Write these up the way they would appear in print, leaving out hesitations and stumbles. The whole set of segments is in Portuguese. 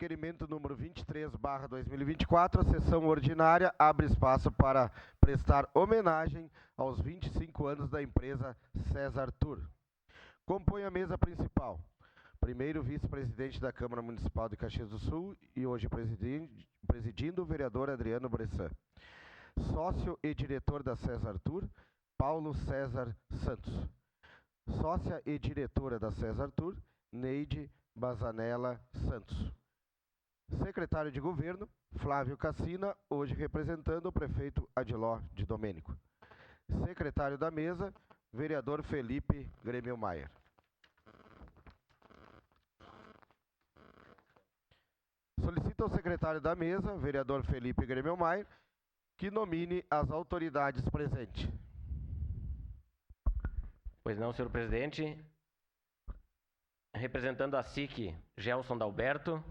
requerimento número 23/2024, a sessão ordinária abre espaço para prestar homenagem aos 25 anos da empresa César Tour. Compõe a mesa principal. Primeiro vice-presidente da Câmara Municipal de Caxias do Sul e hoje presidindo o vereador Adriano Bressan. Sócio e diretor da César Tour, Paulo César Santos. Sócia e diretora da César Tour, Neide Bazanella Santos. Secretário de Governo, Flávio Cassina, hoje representando o prefeito Adiló de Domênico. Secretário da mesa, vereador Felipe Grêmio-Maier. Solicito ao secretário da mesa, vereador Felipe Grêmio-Maier, que nomine as autoridades presentes. Pois não, senhor presidente. Representando a SIC, Gelson Dalberto.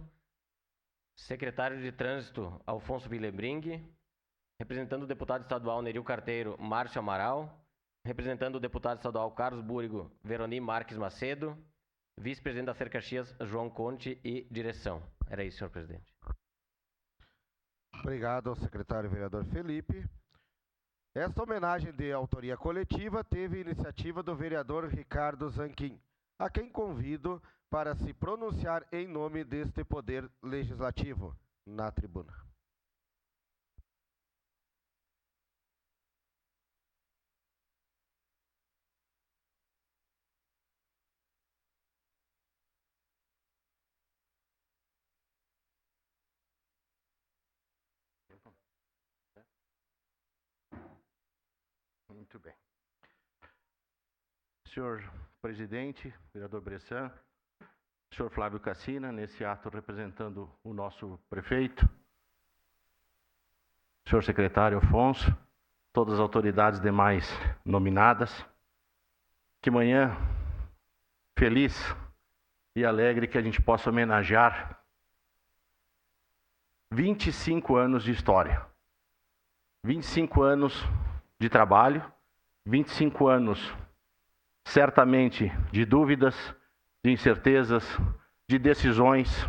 Secretário de Trânsito, Alfonso Willebring. Representando o deputado estadual Neril Carteiro, Márcio Amaral. Representando o deputado estadual Carlos Búrigo, Veroni Marques Macedo. Vice-presidente da Ser Caxias, João Conte e direção. Era isso, senhor presidente. Obrigado ao secretário vereador Felipe. Esta homenagem de autoria coletiva teve iniciativa do vereador Ricardo Zanquim, a quem convido para se pronunciar em nome deste poder legislativo na tribuna. Muito bem. Senhor presidente, vereador Bressan, senhor Flávio Cassina, nesse ato representando o nosso prefeito, senhor secretário Afonso, todas as autoridades demais nominadas, que manhã feliz e alegre que a gente possa homenagear 25 anos de história, 25 anos de trabalho, 25 anos certamente de dúvidas, de incertezas, de decisões.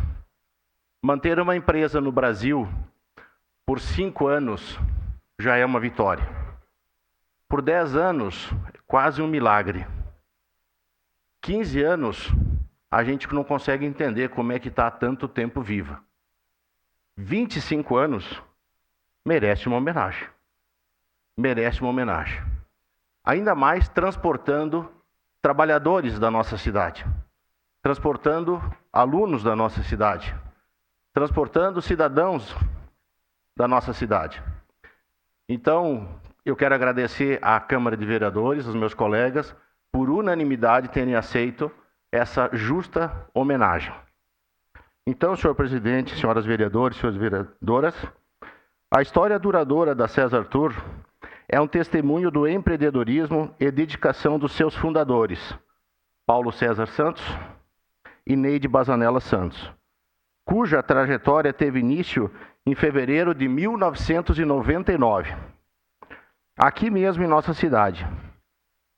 Manter uma empresa no Brasil por 5 anos já é uma vitória. Por 10 anos, quase um milagre. 15 anos, a gente não consegue entender como é que está há tanto tempo viva. 25 anos, merece uma homenagem. Merece uma homenagem. Ainda mais transportando trabalhadores da nossa cidade, transportando alunos da nossa cidade, transportando cidadãos da nossa cidade. Então, eu quero agradecer à Câmara de Vereadores, aos meus colegas, por unanimidade terem aceito essa justa homenagem. Então, senhor presidente, senhoras vereadores, senhoras vereadoras, a história duradoura da César Tour é um testemunho do empreendedorismo e dedicação dos seus fundadores, Paulo César Santos e Neide Bazanella Santos, cuja trajetória teve início em fevereiro de 1999, aqui mesmo em nossa cidade.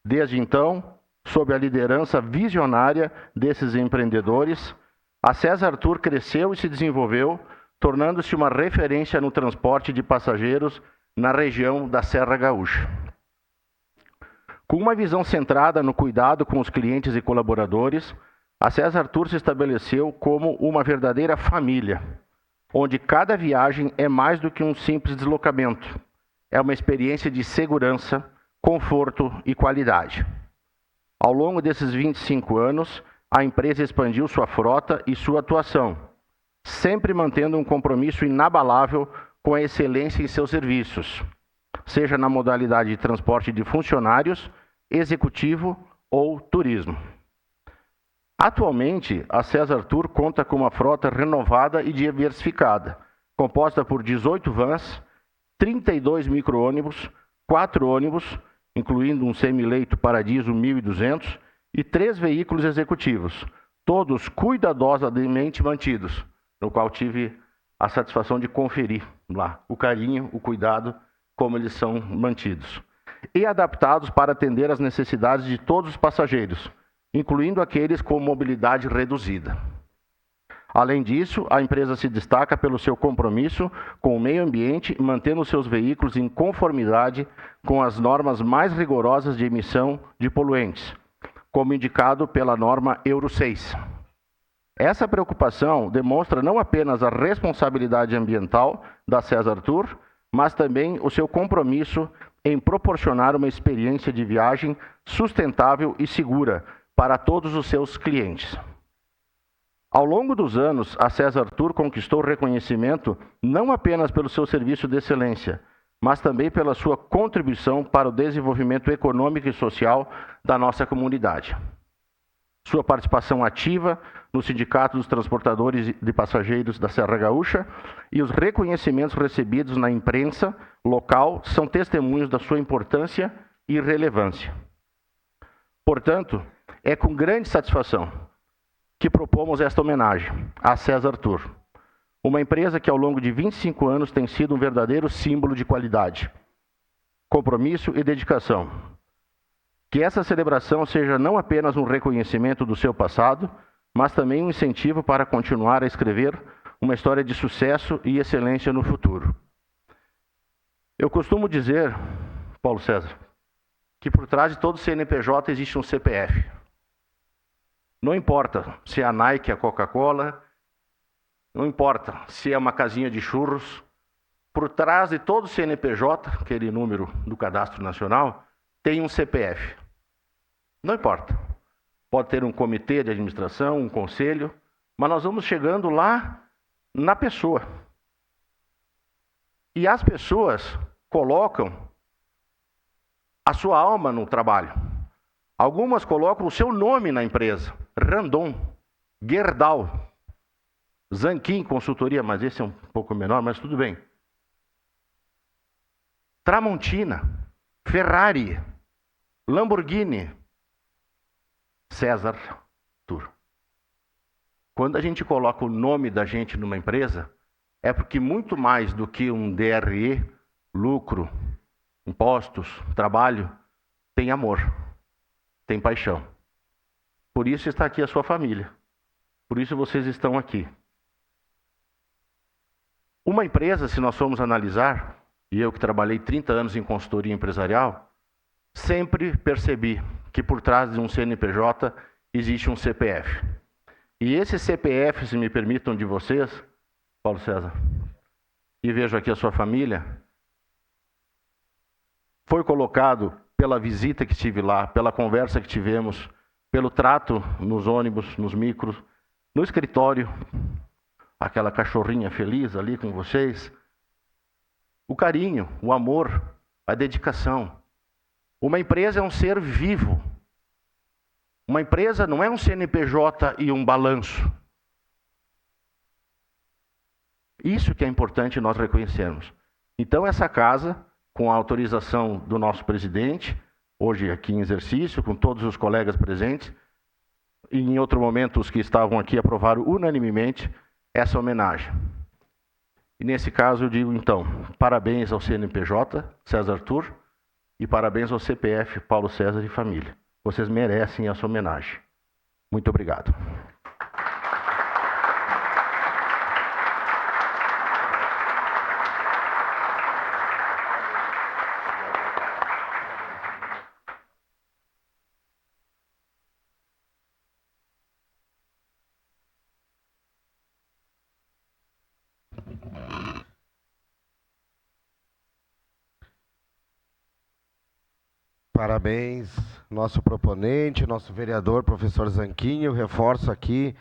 Desde então, sob a liderança visionária desses empreendedores, a César Tour cresceu e se desenvolveu, tornando-se uma referência no transporte de passageiros na região da Serra Gaúcha. Com uma visão centrada no cuidado com os clientes e colaboradores, a César Tour se estabeleceu como uma verdadeira família, onde cada viagem é mais do que um simples deslocamento. É uma experiência de segurança, conforto e qualidade. Ao longo desses 25 anos, a empresa expandiu sua frota e sua atuação, sempre mantendo um compromisso inabalável com a excelência em seus serviços, seja na modalidade de transporte de funcionários, executivo ou turismo. Atualmente, a César Tour conta com uma frota renovada e diversificada, composta por 18 vans, 32 micro-ônibus, 4 ônibus, incluindo um semileito Paradiso 1200 e 3 veículos executivos, todos cuidadosamente mantidos, no qual tive a satisfação de conferir lá o carinho, o cuidado, como eles são mantidos. E adaptados para atender às necessidades de todos os passageiros, incluindo aqueles com mobilidade reduzida. Além disso, a empresa se destaca pelo seu compromisso com o meio ambiente, mantendo seus veículos em conformidade com as normas mais rigorosas de emissão de poluentes, como indicado pela norma Euro 6. Essa preocupação demonstra não apenas a responsabilidade ambiental da César Tour, mas também o seu compromisso em proporcionar uma experiência de viagem sustentável e segura para todos os seus clientes. Ao longo dos anos, a César Tour conquistou reconhecimento não apenas pelo seu serviço de excelência, mas também pela sua contribuição para o desenvolvimento econômico e social da nossa comunidade. Sua participação ativa no Sindicato dos Transportadores de Passageiros da Serra Gaúcha e os reconhecimentos recebidos na imprensa local são testemunhos da sua importância e relevância. Portanto, é com grande satisfação que propomos esta homenagem à César Tour, uma empresa que ao longo de 25 anos tem sido um verdadeiro símbolo de qualidade, compromisso e dedicação. Que essa celebração seja não apenas um reconhecimento do seu passado, mas também um incentivo para continuar a escrever uma história de sucesso e excelência no futuro. Eu costumo dizer, Paulo César, que por trás de todo CNPJ existe um CPF. Não importa se é a Nike, a Coca-Cola, não importa se é uma casinha de churros, por trás de todo CNPJ, aquele número do Cadastro Nacional, tem um CPF. Não importa. Pode ter um comitê de administração, um conselho, mas nós vamos chegando lá na pessoa. E as pessoas colocam a sua alma no trabalho. Algumas colocam o seu nome na empresa. Randon, Gerdau, Zanquim Consultoria, mas esse é um pouco menor, mas tudo bem. Tramontina, Ferrari, Lamborghini, César Tour. Quando a gente coloca o nome da gente numa empresa, é porque muito mais do que um DRE, lucro, impostos, trabalho, tem amor, tem paixão. Por isso está aqui a sua família. Por isso vocês estão aqui. Uma empresa, se nós formos analisar, e eu que trabalhei 30 anos em consultoria empresarial, sempre percebi que por trás de um CNPJ existe um CPF. E esse CPF, se me permitam de vocês, Paulo César, e vejo aqui a sua família, foi colocado pela visita que tive lá, pela conversa que tivemos, pelo trato nos ônibus, nos micros, no escritório, aquela cachorrinha feliz ali com vocês, o carinho, o amor, a dedicação. Uma empresa é um ser vivo. Uma empresa não é um CNPJ e um balanço. Isso que é importante nós reconhecermos. Então essa casa, com a autorização do nosso presidente, hoje aqui em exercício, com todos os colegas presentes, e em outro momento os que estavam aqui aprovaram unanimemente essa homenagem. E nesse caso eu digo então, parabéns ao CNPJ, César Tour, e parabéns ao CPF, Paulo César e família. Vocês merecem essa homenagem. Muito obrigado. Parabéns, nosso proponente, nosso vereador, professor Zanquinho. Eu reforço aqui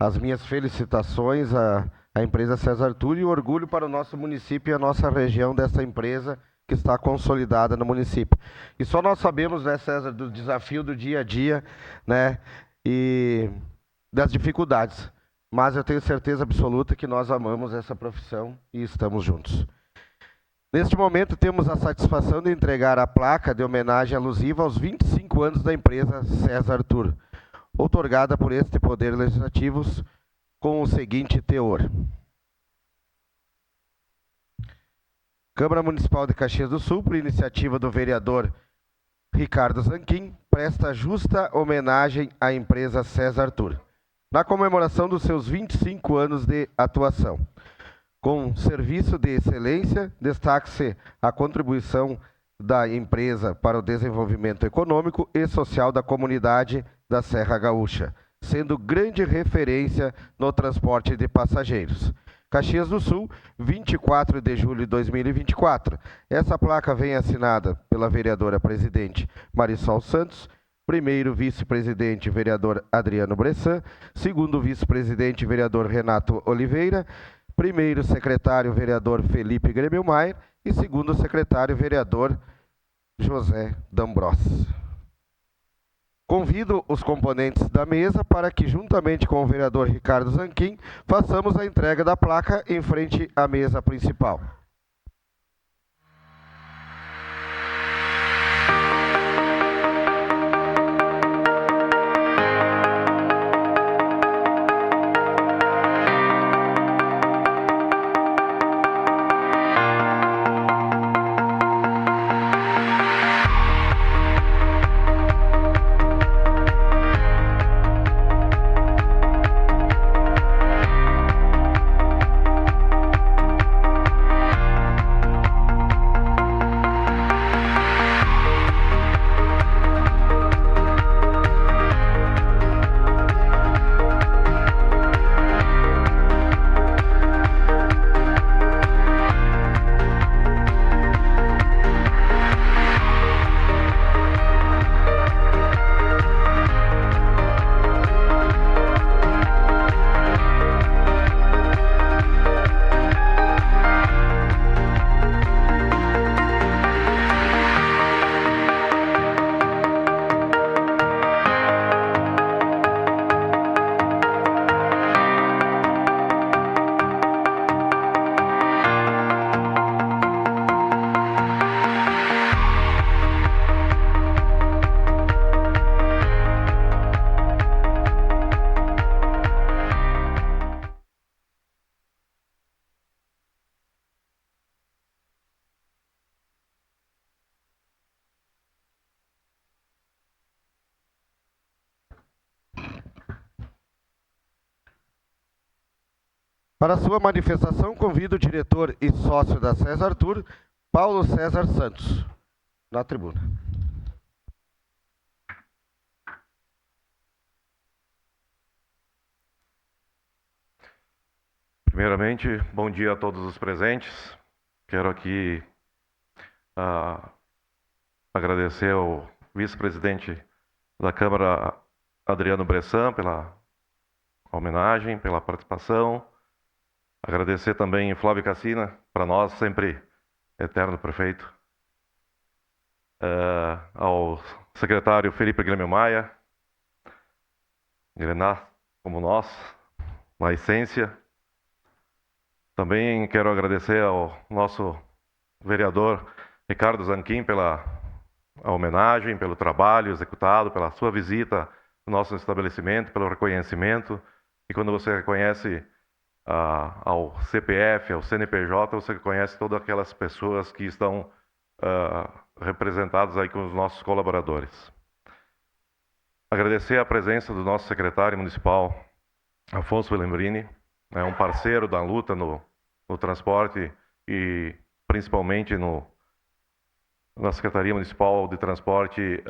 as minhas felicitações à empresa César Tour e o orgulho para o nosso município e a nossa região dessa empresa que está consolidada no município. E só nós sabemos, né, César, do desafio do dia a dia, né, e das dificuldades. Mas eu tenho certeza absoluta que nós amamos essa profissão e estamos juntos. Neste momento, temos a satisfação de entregar a placa de homenagem alusiva aos 25 anos da empresa César Tour, outorgada por este Poder Legislativo com o seguinte teor. Câmara Municipal de Caxias do Sul, por iniciativa do vereador Ricardo Zanquim, presta justa homenagem à empresa César Tour. na comemoração dos seus 25 anos de atuação. Com serviço de excelência, destaque-se a contribuição da empresa para o desenvolvimento econômico e social da comunidade da Serra Gaúcha, sendo grande referência no transporte de passageiros. Caxias do Sul, 24 de julho de 2024. Essa placa vem assinada pela vereadora presidente Marisol Santos, primeiro vice-presidente vereador Adriano Bressan, segundo vice-presidente vereador Renato Oliveira, primeiro secretário vereador Felipe Gremilmaier e segundo secretário vereador José D'Ambros. Convido os componentes da mesa para que, juntamente com o vereador Ricardo Zanquim, façamos a entrega da placa em frente à mesa principal. Para sua manifestação, convido o diretor e sócio da César Tour, Paulo César Santos, na tribuna. Primeiramente, bom dia a todos os presentes. Quero aqui agradecer ao vice-presidente da Câmara, Adriano Bressan, pela homenagem, pela participação. Agradecer também Flávio Cassina, para nós sempre eterno prefeito. Ao secretário Felipe Gremilmaier, Grená, como nós, na essência. Também quero agradecer ao nosso vereador Ricardo Zanquim pela homenagem, pelo trabalho executado, pela sua visita no nosso estabelecimento, pelo reconhecimento. E quando você reconhece ao CPF, ao CNPJ, você conhece todas aquelas pessoas que estão representadas aí com os nossos colaboradores. Agradecer a presença do nosso secretário municipal, Afonso Velembrini, um parceiro da luta no transporte e principalmente na Secretaria Municipal de Transporte,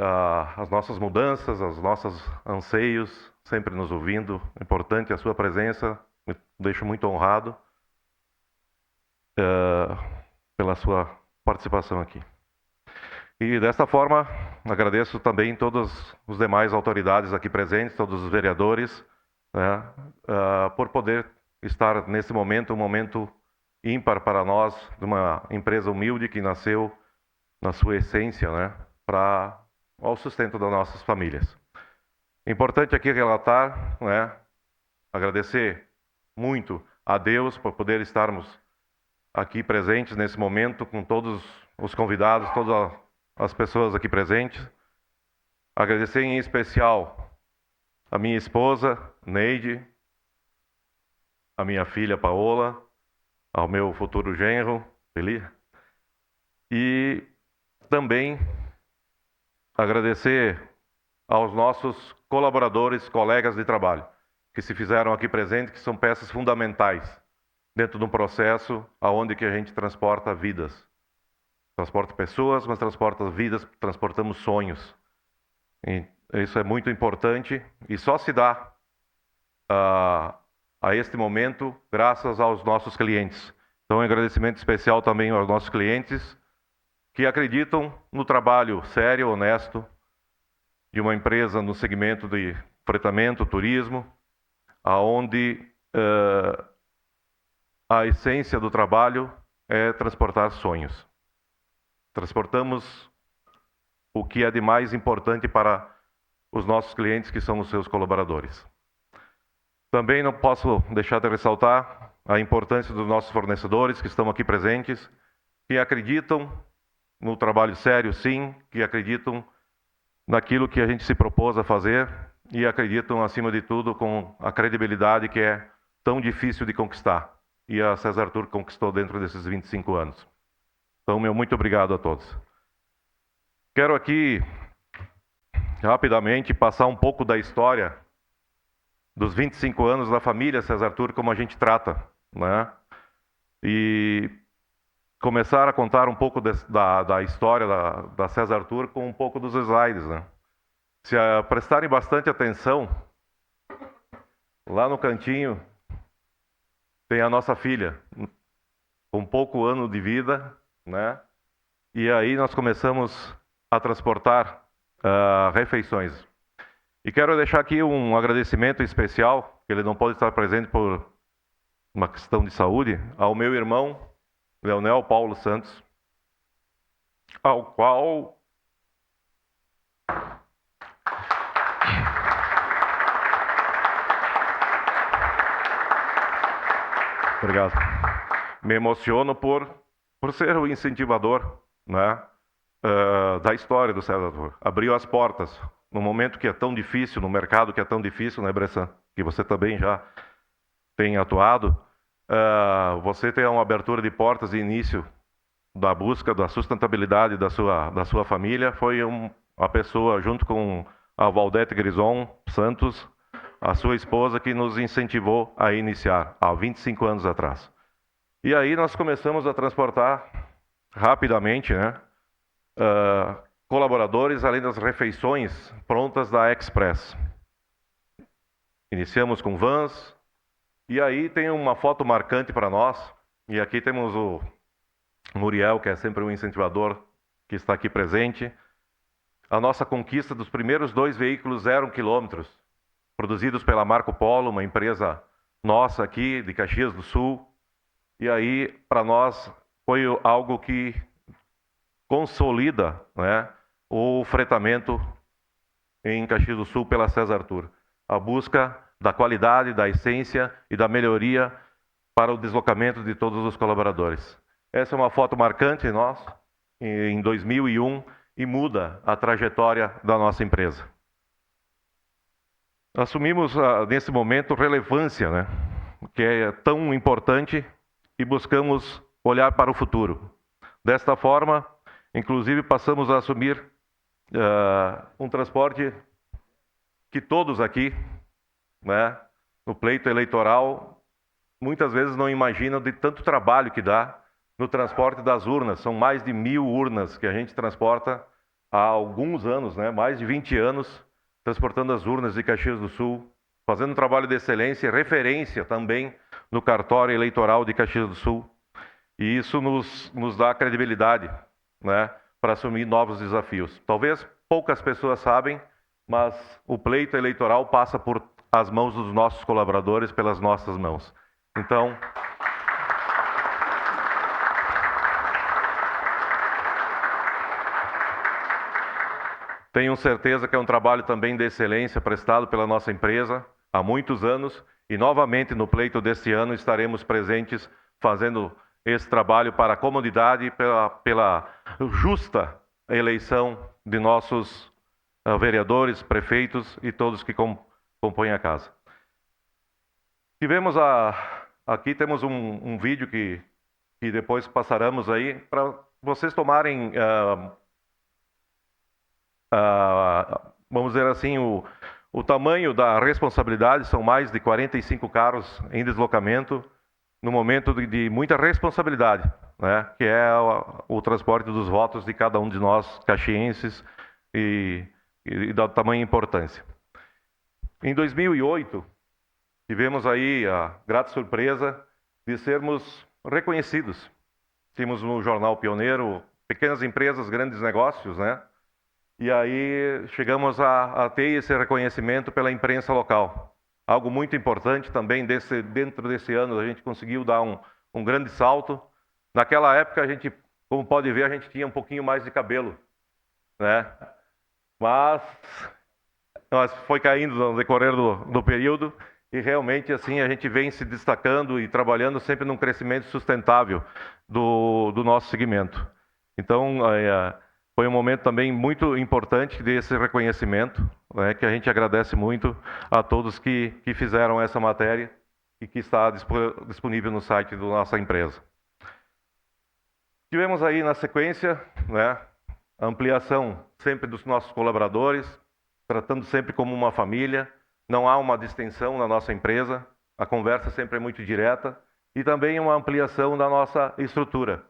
as nossas mudanças, os nossos anseios, sempre nos ouvindo. Importante a sua presença. Me deixo muito honrado pela sua participação aqui. E desta forma, agradeço também todas as demais autoridades aqui presentes, todos os vereadores, por poder estar nesse momento, um momento ímpar para nós, de uma empresa humilde que nasceu na sua essência, para o sustento das nossas famílias. Importante aqui relatar, agradecer muito a Deus por poder estarmos aqui presentes nesse momento com todos os convidados, todas as pessoas aqui presentes. Agradecer em especial a minha esposa, Neide, a minha filha, Paola, ao meu futuro genro, Felipe. E também agradecer aos nossos colaboradores, colegas de trabalho. que se fizeram aqui presentes, que são peças fundamentais dentro de um processo aonde que a gente transporta vidas. Transporta pessoas, mas transporta vidas, transportamos sonhos. E isso é muito importante e só se dá a este momento graças aos nossos clientes. Então, um agradecimento especial também aos nossos clientes que acreditam no trabalho sério, honesto de uma empresa no segmento de fretamento, turismo, aonde a essência do trabalho é transportar sonhos. Transportamos o que é de mais importante para os nossos clientes, que são os seus colaboradores. Também não posso deixar de ressaltar a importância dos nossos fornecedores que estão aqui presentes, que acreditam no trabalho sério, sim, que acreditam naquilo que a gente se propôs a fazer e acreditam, acima de tudo, com a credibilidade que é tão difícil de conquistar. E a César Tour conquistou dentro desses 25 anos. Então, meu muito obrigado a todos. Quero aqui, rapidamente, passar um pouco da história dos 25 anos da família César Tour, como a gente trata, né? E começar a contar um pouco da história da César Tour com um pouco dos slides, né? Se prestarem bastante atenção, lá no cantinho tem a nossa filha, com pouco ano de vida, né? E aí nós começamos a transportar refeições. E quero deixar aqui um agradecimento especial, que ele não pode estar presente por uma questão de saúde, ao meu irmão, Leonel Paulo Santos, ao qual obrigado. Me emociono por ser o incentivador, né, da história do César Tour. Abriu as portas no momento que é tão difícil, no mercado que é tão difícil, né, Bressan? Que você também já tem atuado. Você tem uma abertura de portas de início da busca da sustentabilidade da sua família. Foi a pessoa, junto com a Valdete Grison Santos, a sua esposa, que nos incentivou a iniciar, há 25 anos atrás. E aí nós começamos a transportar rapidamente, né, colaboradores, além das refeições prontas da Express. Iniciamos com vans, e aí tem uma foto marcante para nós, e aqui temos o Muriel, que é sempre um incentivador, que está aqui presente. A nossa conquista dos primeiros 2 veículos 0 quilômetros, produzidos pela Marco Polo, uma empresa nossa aqui de Caxias do Sul. E aí, para nós, foi algo que consolida, né, o fretamento em Caxias do Sul pela César Tour. A busca da qualidade, da essência e da melhoria para o deslocamento de todos os colaboradores. Essa é uma foto marcante nossa, em 2001, e muda a trajetória da nossa empresa. Assumimos, nesse momento, relevância, né, que é tão importante, e buscamos olhar para o futuro. Desta forma, inclusive, passamos a assumir um transporte que todos aqui, né, no pleito eleitoral, muitas vezes não imaginam de tanto trabalho que dá no transporte das urnas. São mais de 1000 urnas que a gente transporta há alguns anos, né, mais de 20 anos, transportando as urnas de Caxias do Sul, fazendo um trabalho de excelência, referência também no cartório eleitoral de Caxias do Sul. E isso nos dá credibilidade, né, para assumir novos desafios. Talvez poucas pessoas sabem, mas o pleito eleitoral passa por as mãos dos nossos colaboradores, pelas nossas mãos. Então, tenho certeza que é um trabalho também de excelência prestado pela nossa empresa há muitos anos, e novamente no pleito deste ano estaremos presentes fazendo esse trabalho para a comunidade, pela justa eleição de nossos vereadores, prefeitos e todos que compõem a casa. Aqui temos um vídeo que depois passaremos aí para vocês tomarem, vamos dizer assim, o tamanho da responsabilidade, são mais de 45 carros em deslocamento, no momento de muita responsabilidade, né? Que é o transporte dos votos de cada um de nós, caxienses, e da tamanha importância. Em 2008, tivemos aí a grata surpresa de sermos reconhecidos. Tínhamos no Jornal Pioneiro, Pequenas Empresas, Grandes Negócios, né? E aí chegamos a ter esse reconhecimento pela imprensa local. Algo muito importante também, dentro desse ano, a gente conseguiu dar um grande salto. Naquela época, a gente, como pode ver, a gente tinha um pouquinho mais de cabelo, né? Mas foi caindo no decorrer do período e realmente assim a gente vem se destacando e trabalhando sempre num crescimento sustentável do nosso segmento. Então, foi um momento também muito importante desse reconhecimento, né, que a gente agradece muito a todos que fizeram essa matéria e que está disponível no site da nossa empresa. Tivemos aí na sequência, né, a ampliação sempre dos nossos colaboradores, tratando sempre como uma família, não há uma distinção na nossa empresa, a conversa sempre é muito direta, e também uma ampliação da nossa estrutura,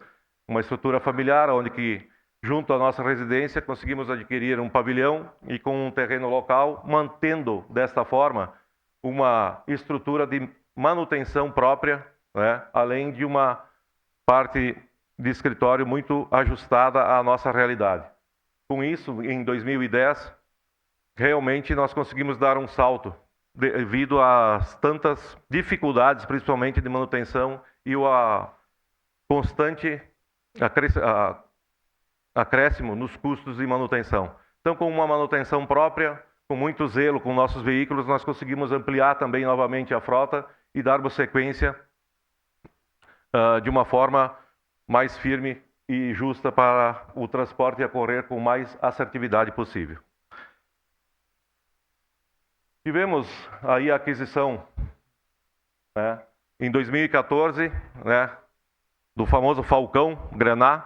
uma estrutura familiar, onde que junto à nossa residência, conseguimos adquirir um pavilhão e com um terreno local, mantendo desta forma uma estrutura de manutenção própria, né, além de uma parte de escritório muito ajustada à nossa realidade. Com isso, em 2010, realmente nós conseguimos dar um salto devido às tantas dificuldades, principalmente de manutenção e a constante acréscimo nos custos de manutenção. Então, com uma manutenção própria, com muito zelo com nossos veículos, nós conseguimos ampliar também novamente a frota e darmos sequência de uma forma mais firme e justa para o transporte ocorrer com mais assertividade possível. Tivemos aí a aquisição, né, em 2014, né, do famoso Falcão Granat,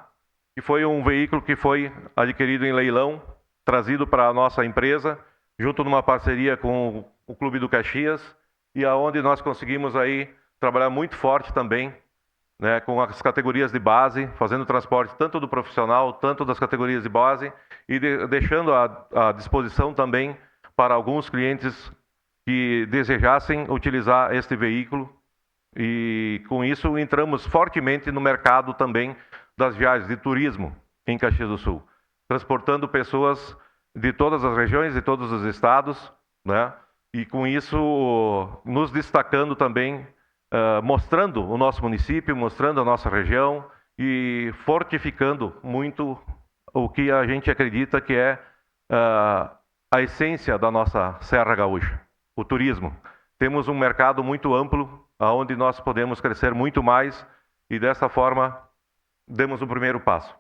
que foi um veículo que foi adquirido em leilão, trazido para a nossa empresa, junto numa parceria com o Clube do Caxias, e aonde nós conseguimos aí trabalhar muito forte também, né, com as categorias de base, fazendo transporte tanto do profissional, tanto das categorias de base, e deixando à disposição também para alguns clientes que desejassem utilizar este veículo, e com isso entramos fortemente no mercado também das viagens de turismo em Caxias do Sul, transportando pessoas de todas as regiões, de todos os estados, né? E com isso nos destacando também, mostrando o nosso município, mostrando a nossa região e fortificando muito o que a gente acredita que é a essência da nossa Serra Gaúcha, o turismo. Temos um mercado muito amplo, onde nós podemos crescer muito mais e dessa forma demos o primeiro passo.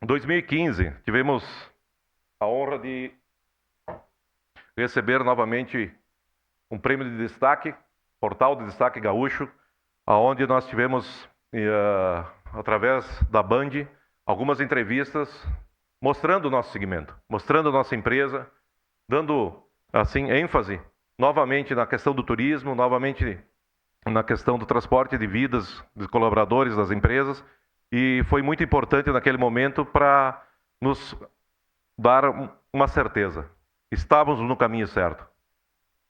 Em 2015, tivemos a honra de receber novamente um prêmio de destaque, Portal de Destaque Gaúcho, onde nós tivemos, através da Band, algumas entrevistas mostrando o nosso segmento, mostrando a nossa empresa, dando assim ênfase novamente na questão do turismo, novamente na questão do transporte de vidas dos colaboradores das empresas, e foi muito importante naquele momento para nos dar uma certeza. Estávamos no caminho certo.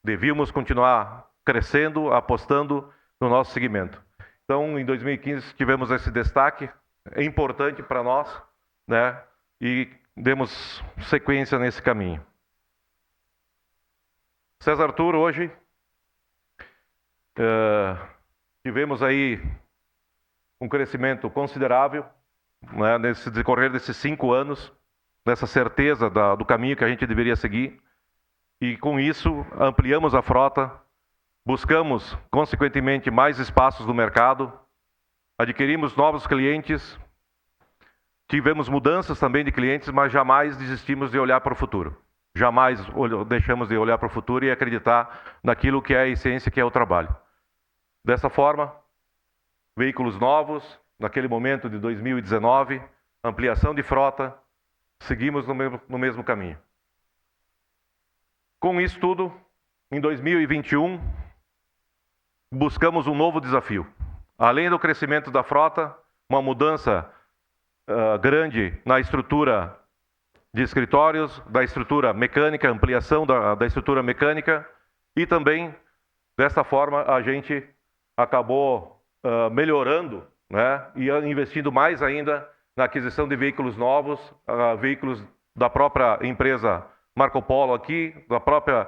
Devíamos continuar crescendo, apostando no nosso segmento. Então, em 2015 tivemos esse destaque, é importante para nós, né? E demos sequência nesse caminho. César Tour, hoje, tivemos aí um crescimento considerável, né, nesse decorrer desses 5 anos, nessa certeza do caminho que a gente deveria seguir, e com isso ampliamos a frota, buscamos, consequentemente, mais espaços no mercado, adquirimos novos clientes, tivemos mudanças também de clientes, mas jamais desistimos de olhar para o futuro. Jamais deixamos de olhar para o futuro e acreditar naquilo que é a essência, que é o trabalho. Dessa forma, veículos novos, naquele momento de 2019, ampliação de frota, seguimos no mesmo caminho. Com isso tudo, em 2021, buscamos um novo desafio. Além do crescimento da frota, uma mudança grande na estrutura de escritórios, da estrutura mecânica, ampliação da estrutura mecânica, e também, dessa forma, a gente acabou melhorando, né, e investindo mais ainda na aquisição de veículos novos, veículos da própria empresa Marco Polo aqui, da própria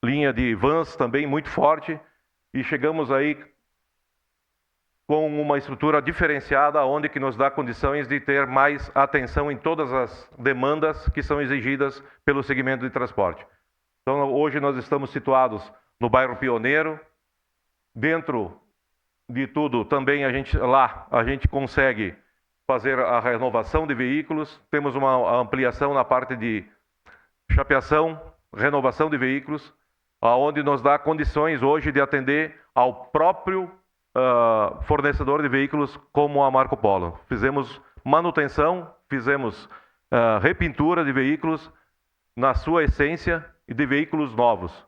linha de vans também muito forte, e chegamos aí com uma estrutura diferenciada, onde que nos dá condições de ter mais atenção em todas as demandas que são exigidas pelo segmento de transporte. Então, hoje nós estamos situados no bairro Pioneiro. Dentro de tudo, também a gente consegue fazer a renovação de veículos. Temos uma ampliação na parte de chapeação, renovação de veículos, onde nos dá condições hoje de atender ao próprio fornecedor de veículos como a Marco Polo. Fizemos manutenção, fizemos repintura de veículos na sua essência e de veículos novos.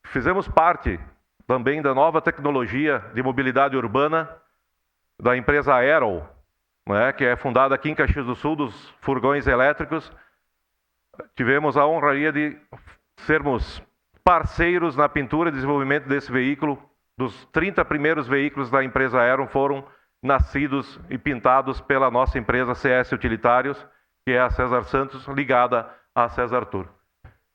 Fizemos parte também da nova tecnologia de mobilidade urbana da empresa Aero, né, que é fundada aqui em Caxias do Sul, dos furgões elétricos. Tivemos a honraria de sermos parceiros na pintura e desenvolvimento desse veículo. Dos 30 primeiros veículos da empresa Aero foram nascidos e pintados pela nossa empresa CS Utilitários, que é a César Santos, ligada à César Tour.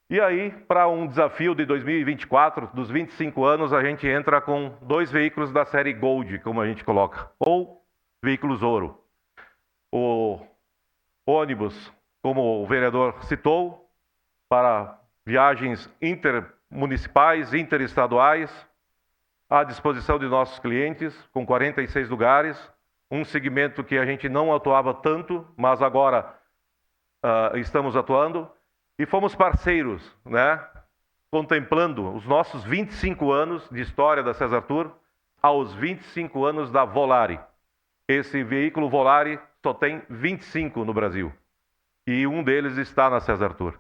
E aí, para um desafio de 2024, dos 25 anos, a gente entra com 2 veículos da série Gold, como a gente coloca, ou veículos ouro. O ônibus, como o vereador citou, para viagens intermunicipais, interestaduais, à disposição de nossos clientes, com 46 lugares, um segmento que a gente não atuava tanto, mas agora estamos atuando, e fomos parceiros, né, contemplando os nossos 25 anos de história da César Tour, aos 25 anos da Volare. Esse veículo Volare só tem 25 no Brasil, e um deles está na César Tour.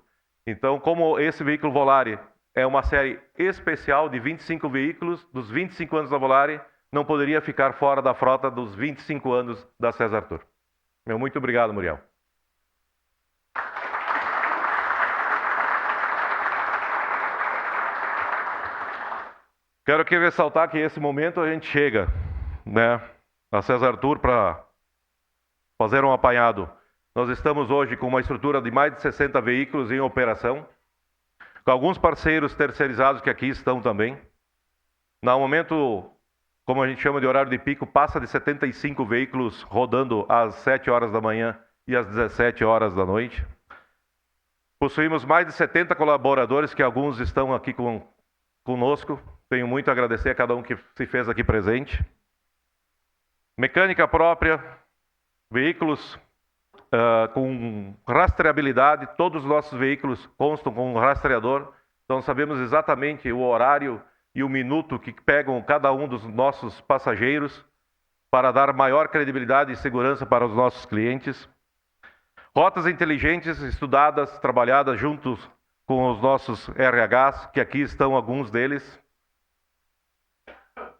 Então, como esse veículo Volare é uma série especial de 25 veículos, dos 25 anos da Volare, não poderia ficar fora da frota dos 25 anos da César Tour. Meu muito obrigado, Muriel. Quero aqui ressaltar que nesse momento a gente chega, né, a César Tour para fazer um apanhado. Nós estamos hoje com uma estrutura de mais de 60 veículos em operação, com alguns parceiros terceirizados que aqui estão também. No momento, como a gente chama de horário de pico, passa de 75 veículos rodando às 7 horas da manhã e às 17 horas da noite. Possuímos mais de 70 colaboradores, que alguns estão aqui conosco. Tenho muito a agradecer a cada um que se fez aqui presente. Mecânica própria, veículos com rastreabilidade. Todos os nossos veículos constam com um rastreador, então sabemos exatamente o horário e o minuto que pegam cada um dos nossos passageiros, para dar maior credibilidade e segurança para os nossos clientes. Rotas inteligentes, estudadas, trabalhadas juntos com os nossos RHs, que aqui estão alguns deles.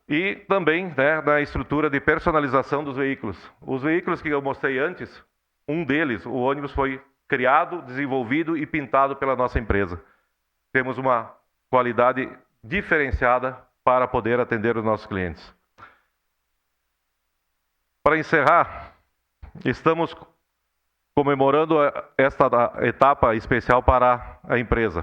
E também, né, na estrutura de personalização dos veículos. Os veículos que eu mostrei antes, um deles, o ônibus, foi criado, desenvolvido e pintado pela nossa empresa. Temos uma qualidade diferenciada para poder atender os nossos clientes. Para encerrar, estamos comemorando esta etapa especial para a empresa,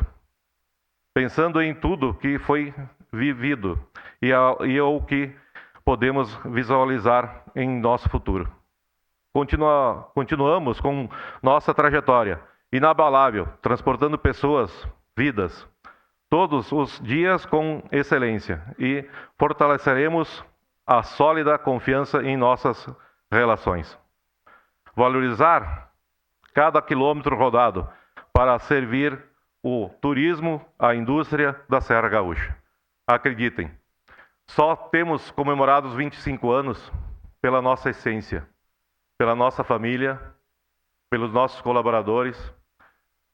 pensando em tudo que foi vivido e o que podemos visualizar em nosso futuro. Continuamos com nossa trajetória inabalável, transportando pessoas, vidas, todos os dias com excelência, e fortaleceremos a sólida confiança em nossas relações. Valorizar cada quilômetro rodado para servir o turismo, a indústria da Serra Gaúcha. Acreditem, só temos comemorado os 25 anos pela nossa essência, pela nossa família, pelos nossos colaboradores,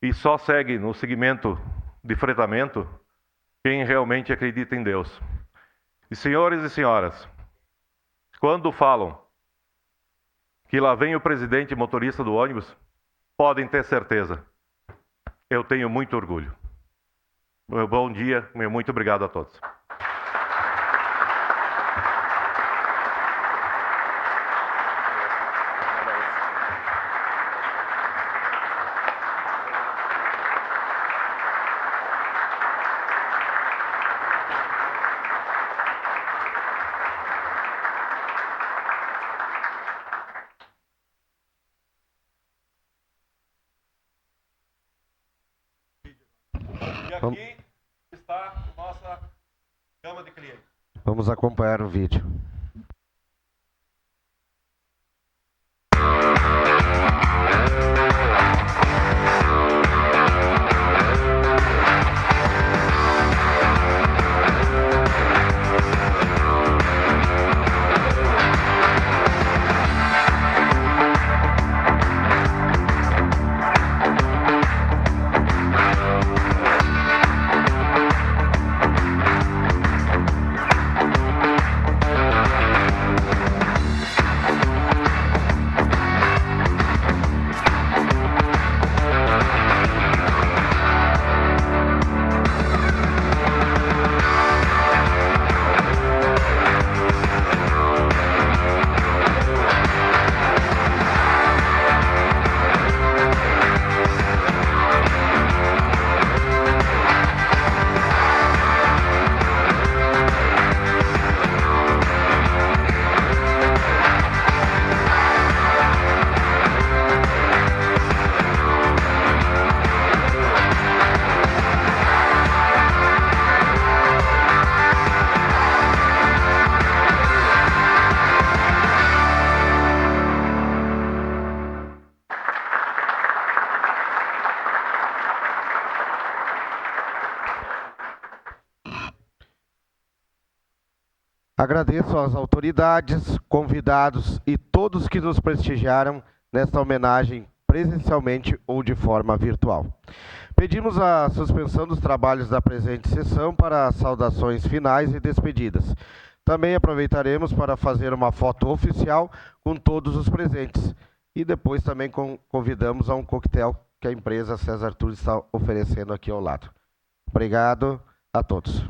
e só segue no segmento de fretamento quem realmente acredita em Deus. E senhores e senhoras, quando falam que lá vem o presidente motorista do ônibus, podem ter certeza, eu tenho muito orgulho. Meu bom dia, meu muito obrigado a todos. E aqui está a nossa gama de clientes. Vamos acompanhar o vídeo. Agradeço às autoridades, convidados e todos que nos prestigiaram nesta homenagem presencialmente ou de forma virtual. Pedimos a suspensão dos trabalhos da presente sessão para saudações finais e despedidas. Também aproveitaremos para fazer uma foto oficial com todos os presentes. E depois também convidamos a um coquetel que a empresa César Tour está oferecendo aqui ao lado. Obrigado a todos.